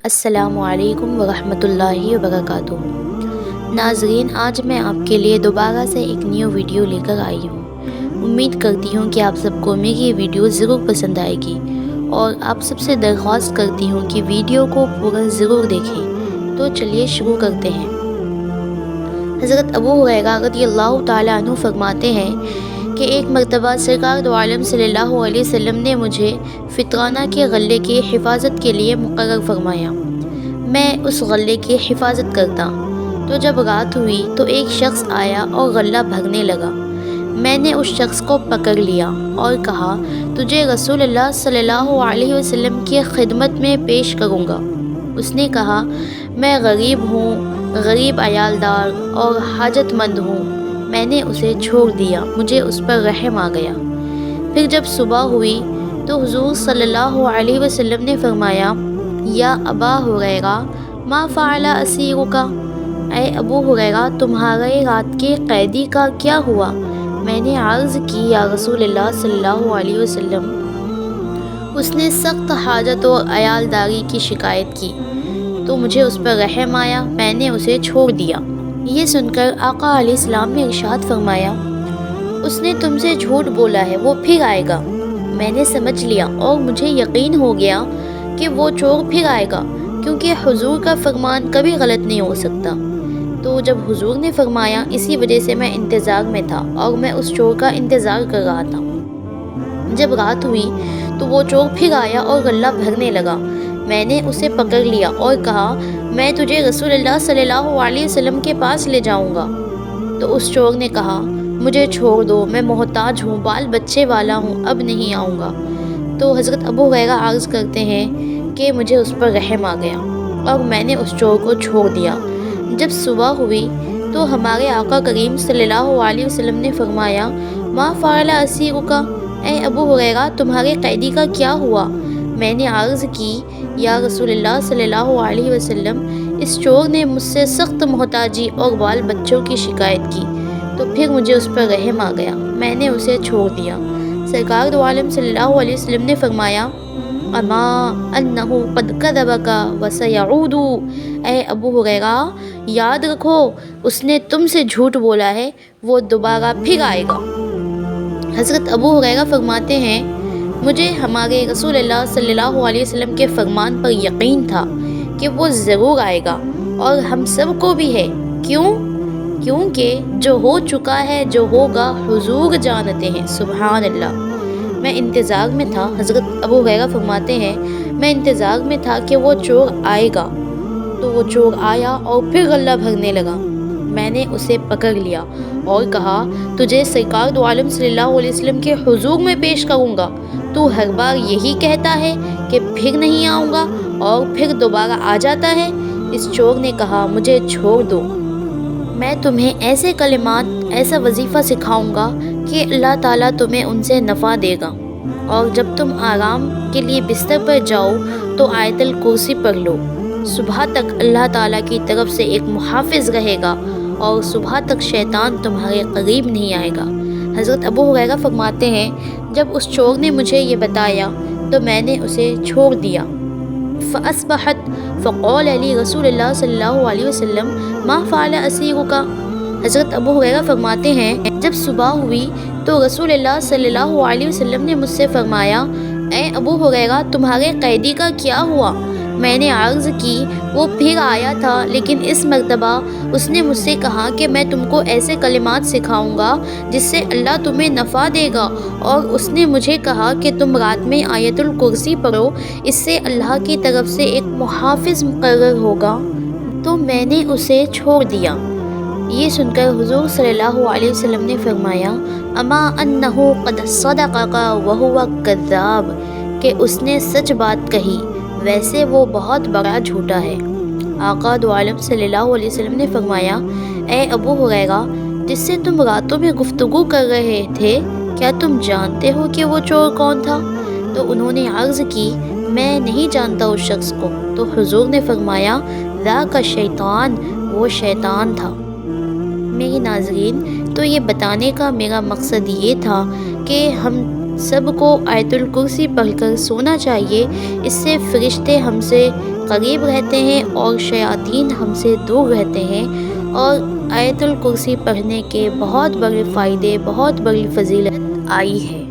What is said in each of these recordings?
السلام علیکم ورحمۃ اللہ وبرکاتہ۔ ناظرین، آج میں آپ کے لیے دوبارہ سے ایک نیو ویڈیو لے کر آئی ہوں۔ امید کرتی ہوں کہ آپ سب کو میری یہ ویڈیو ضرور پسند آئے گی، اور آپ سب سے درخواست کرتی ہوں کہ ویڈیو کو پورا ضرور دیکھیں۔ تو چلیے شروع کرتے ہیں۔ حضرت ابو ہریرہ رضی اللہ تعالیٰ عنہ فرماتے ہیں کہ ایک مرتبہ سرکار دو عالم صلی اللہ علیہ وسلم نے مجھے فطرانہ کے غلے کی حفاظت کے لیے مقرر فرمایا۔ میں اس غلے کی حفاظت کرتا، تو جب رات ہوئی تو ایک شخص آیا اور غلہ بھرنے لگا۔ میں نے اس شخص کو پکڑ لیا اور کہا، تجھے رسول اللہ صلی اللہ علیہ وسلم کی خدمت میں پیش کروں گا۔ اس نے کہا، میں غریب ہوں، غریب عیالدار اور حاجت مند ہوں۔ میں نے اسے چھوڑ دیا، مجھے اس پر رحم آ گیا۔ پھر جب صبح ہوئی تو حضور صلی اللہ علیہ وسلم نے فرمایا، یا ابا ہریرہ ما فعل اسیرک، اے ابو ہریرہ تمہارے رات کے قیدی کا کیا ہوا؟ میں نے عرض کی، یا رسول اللہ صلی اللہ علیہ وسلم، اس نے سخت حاجت اور عیالداری کی شکایت کی تو مجھے اس پر رحم آیا، میں نے اسے چھوڑ دیا۔ یہ سن کر آقا علیہ السلام نے ارشاد فرمایا، اس نے تم سے جھوٹ بولا ہے، وہ پھر آئے گا۔ میں نے سمجھ لیا اور مجھے یقین ہو گیا کہ وہ چور پھر آئے گا، کیونکہ حضور کا فرمان کبھی غلط نہیں ہو سکتا۔ تو جب حضور نے فرمایا، اسی وجہ سے میں انتظار میں تھا اور میں اس چور کا انتظار کر رہا تھا۔ جب رات ہوئی تو وہ چور پھر آیا اور غلہ بھرنے لگا۔ میں نے اسے پکڑ لیا اور کہا، میں تجھے رسول اللہ صلی اللہ علیہ وسلم کے پاس لے جاؤں گا۔ تو اس چور نے کہا، مجھے چھوڑ دو، میں محتاج ہوں، بال بچے والا ہوں، اب نہیں آؤں گا۔ تو حضرت ابو ہریرہ عرض کرتے ہیں کہ مجھے اس پر رحم آ گیا اور میں نے اس چور کو چھوڑ دیا۔ جب صبح ہوئی تو ہمارے آقا کریم صلی اللہ علیہ وسلم نے فرمایا، ما فعل اسیرک، اے ابو ہریرہ تمہارے قیدی کا کیا ہوا؟ میں نے عرض کی، یا رسول اللہ صلی اللہ علیہ وسلم، اس چور نے مجھ سے سخت محتاجی اور بال بچوں کی شکایت کی تو پھر مجھے اس پر رحم آ گیا، میں نے اسے چھوڑ دیا۔ سرکار دو عالم صلی اللہ علیہ وسلم نے فرمایا، اما انہ قد کذبک وسیعود، اے ابو ہریرہ یاد رکھو، اس نے تم سے جھوٹ بولا ہے، وہ دوبارہ پھر آئے گا۔ حضرت ابو ہریرہ فرماتے ہیں، مجھے ہمارے رسول اللہ صلی اللہ علیہ وسلم کے فرمان پر یقین تھا کہ وہ ضرور آئے گا، اور ہم سب کو بھی ہے۔ کیونکہ جو ہو چکا ہے، جو ہوگا حضور جانتے ہیں۔ سبحان اللہ۔ میں انتظار میں تھا، حضرت ابو ہریرہ فرماتے ہیں، میں انتظار میں تھا کہ وہ چور آئے گا۔ تو وہ چور آیا اور پھر غلہ بھرنے لگا۔ میں نے اسے پکڑ لیا اور کہا، تجھے سرکار دو عالم صلی اللہ علیہ وسلم کے حضور میں پیش کروں گا۔ تو ہر بار یہی کہتا ہے کہ پھر نہیں آؤں گا اور پھر دوبارہ آ جاتا ہے۔ اس چور نے کہا، مجھے چھوڑ دو، میں تمہیں ایسے کلمات، ایسا وظیفہ سکھاؤں گا کہ اللہ تعالیٰ تمہیں ان سے نفع دے گا، اور جب تم آرام کے لیے بستر پر جاؤ تو آیت الکرسی پڑھ لو۔ صبح تک اللہ تعالیٰ کی طرف سے ایک محافظ رہے گا اور صبح تک شیطان تمہارے قریب نہیں آئے گا۔ حضرت ابو ہریرہ فرماتے ہیں، جب اس چور نے مجھے یہ بتایا تو میں نے اسے چھوڑ دیا۔ فَأَصْبَحَتْ فَقَالَ لِي رسول اللہ صلی اللہ علیہ وسلم ما فعل اسیرک۔ حضرت ابو ہریرہ فرماتے ہیں، جب صبح ہوئی تو رسول اللہ صلی اللہ علیہ وسلم نے مجھ سے فرمایا، اے ابو ہریرہ تمہارے قیدی کا کیا ہوا؟ میں نے عرض کی، وہ پھر آیا تھا، لیکن اس مرتبہ اس نے مجھ سے کہا کہ میں تم کو ایسے کلمات سکھاؤں گا جس سے اللہ تمہیں نفع دے گا، اور اس نے مجھے کہا کہ تم رات میں آیت الکرسی پڑھو، اس سے اللہ کی طرف سے ایک محافظ مقرر ہوگا۔ تو میں نے اسے چھوڑ دیا۔ یہ سن کر حضور صلی اللہ علیہ وسلم نے فرمایا، اما انہ قد صدقک وہو کذاب، کہ اس نے سچ بات کہی، ویسے وہ بہت بڑا جھوٹا ہے۔ آقا دو عالم صلی اللہ علیہ وسلم نے فرمایا، اے ابو ہریرہ جس سے تم راتوں میں گفتگو کر رہے تھے، کیا تم جانتے ہو کہ وہ چور کون تھا؟ تو انہوں نے عرض کی، میں نہیں جانتا اس شخص کو۔ تو حضور نے فرمایا، ذاک شیطان، وہ شیطان تھا۔ میری ناظرین، تو یہ بتانے کا میرا مقصد یہ تھا کہ ہم سب کو آیت الکرسی پڑھ کر سونا چاہیے۔ اس سے فرشتے ہم سے قریب رہتے ہیں اور شیاطین ہم سے دور رہتے ہیں، اور آیت الکرسی پڑھنے کے بہت بڑے فائدے، بہت بڑی فضیلت آئی ہے۔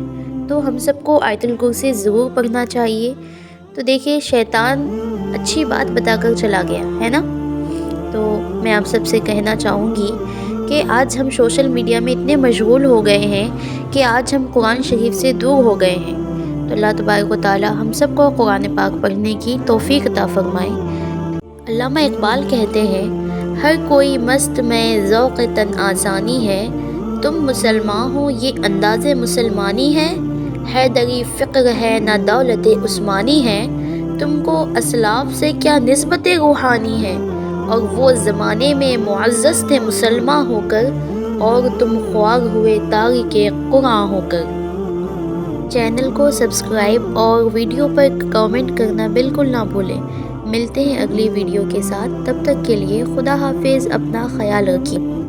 تو ہم سب کو آیت الکرسی ضرور پڑھنا چاہیے۔ تو دیکھیے شیطان اچھی بات بتا کر چلا گیا ہے نا۔ تو میں آپ سب سے کہنا چاہوں گی کہ آج ہم سوشل میڈیا میں اتنے مشغول ہو گئے ہیں کہ آج ہم قرآن شریف سے دور ہو گئے ہیں۔ تو اللہ تبارک و تعالی ہم سب کو قرآن پاک پڑھنے کی توفیق عطا فرمائے۔ علامہ اقبال کہتے ہیں، ہر کوئی مست میں ذوق تن آسانی ہے، تم مسلمان ہو یہ انداز مسلمانی ہے، حیدری فقر ہے نہ دولت عثمانی ہے، تم کو اسلاف سے کیا نسبت روحانی ہے، اور وہ زمانے میں معزز تھے مسلمان ہو کر، اور تم خوار ہوئے تارک قرآن ہو کر۔ چینل کو سبسکرائب اور ویڈیو پر کامنٹ کرنا بالکل نہ بھولیں۔ ملتے ہیں اگلی ویڈیو کے ساتھ، تب تک کے لیے خدا حافظ، اپنا خیال رکھیں۔